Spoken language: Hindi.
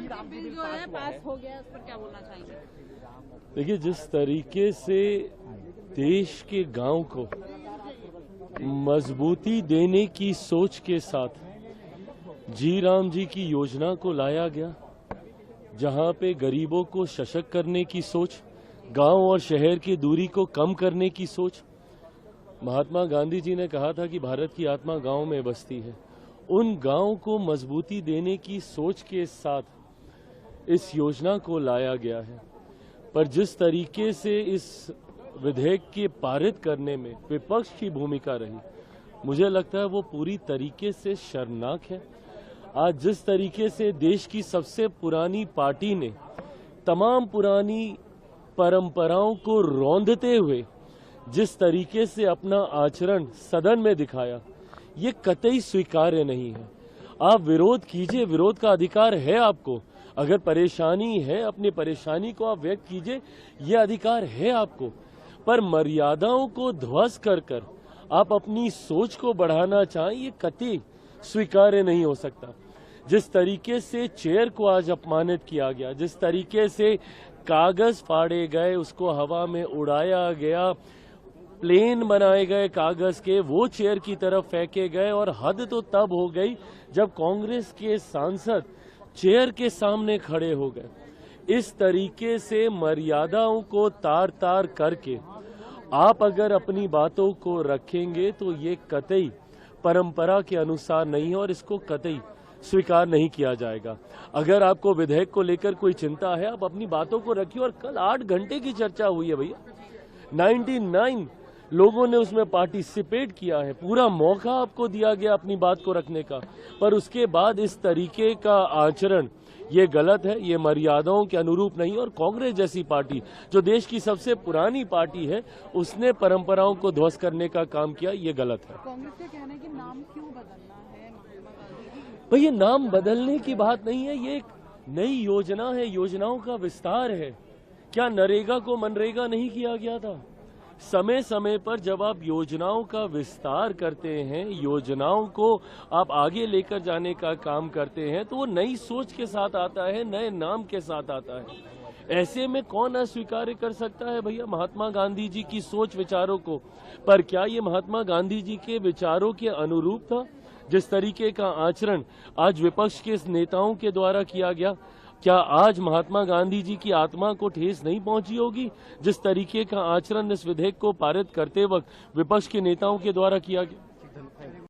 बिल जो है पास हो गया, उस पर क्या बोलना चाहेंगे? देखिए, जिस तरीके से देश के गांव को मजबूती देने की सोच के साथ जी राम जी की योजना को लाया गया, जहां पे गरीबों को सशक्त करने की सोच, गांव और शहर की दूरी को कम करने की सोच। महात्मा गांधी जी ने कहा था कि भारत की आत्मा गांव में बसती है। उन गांव को मजबूती देने की सोच के साथ इस योजना को लाया गया है। पर जिस तरीके से इस विधेयक के पारित करने में विपक्ष की भूमिका रही, मुझे लगता है वो पूरी तरीके से शर्मनाक है। आज जिस तरीके से देश की सबसे पुरानी पार्टी ने तमाम पुरानी परंपराओं को रौंदते हुए जिस तरीके से अपना आचरण सदन में दिखाया, ये कतई स्वीकार्य नहीं है। आप विरोध कीजिए, विरोध का अधिकार है आपको। अगर परेशानी है, अपनी परेशानी को आप व्यक्त कीजिए, ये अधिकार है आपको। पर मर्यादाओं को ध्वस्त कर आप अपनी सोच को बढ़ाना चाहें, ये कतई स्वीकार्य नहीं हो सकता। जिस तरीके से चेयर को आज अपमानित किया गया, जिस तरीके से कागज फाड़े गए, उसको हवा में उड़ाया गया, प्लेन बनाए गए कागज के, वो चेयर की तरफ फेंके गए। और हद तो तब हो गई जब कांग्रेस के सांसद चेयर के सामने खड़े हो गए। इस तरीके से मर्यादाओं को तार तार करके आप अगर अपनी बातों को रखेंगे तो ये कतई परंपरा के अनुसार नहीं है और इसको कतई स्वीकार नहीं किया जाएगा। अगर आपको विधेयक को लेकर कोई चिंता है, आप अपनी बातों को रखिए। और कल 8 घंटे की चर्चा हुई है भैया, 99 लोगों ने उसमें पार्टिसिपेट किया है। पूरा मौका आपको दिया गया अपनी बात को रखने का, पर उसके बाद इस तरीके का आचरण ये गलत है, ये मर्यादाओं के अनुरूप नहीं। और कांग्रेस जैसी पार्टी जो देश की सबसे पुरानी पार्टी है, उसने परंपराओं को ध्वस्त करने का काम किया, ये गलत है। कांग्रेस का कहना है कि नाम क्यों बदलना है? भैया, नाम बदलने की बात नहीं है, ये एक नई योजना है, योजनाओं का विस्तार है। क्या नरेगा को मनरेगा नहीं किया गया था? समय समय पर जब आप योजनाओं का विस्तार करते हैं, योजनाओं को आप आगे लेकर जाने का काम करते हैं, तो वो नई सोच के साथ आता है, नए नाम के साथ आता है। ऐसे में कौन अस्वीकार कर सकता है भैया महात्मा गांधी जी की सोच विचारों को? पर क्या ये महात्मा गांधी जी के विचारों के अनुरूप था? जिस तरीके का आचरण आज विपक्ष के नेताओं के द्वारा किया गया, क्या आज महात्मा गांधी जी की आत्मा को ठेस नहीं पहुंची होगी? जिस तरीके का आचरण इस विधेयक को पारित करते वक्त विपक्ष के नेताओं के द्वारा किया गया।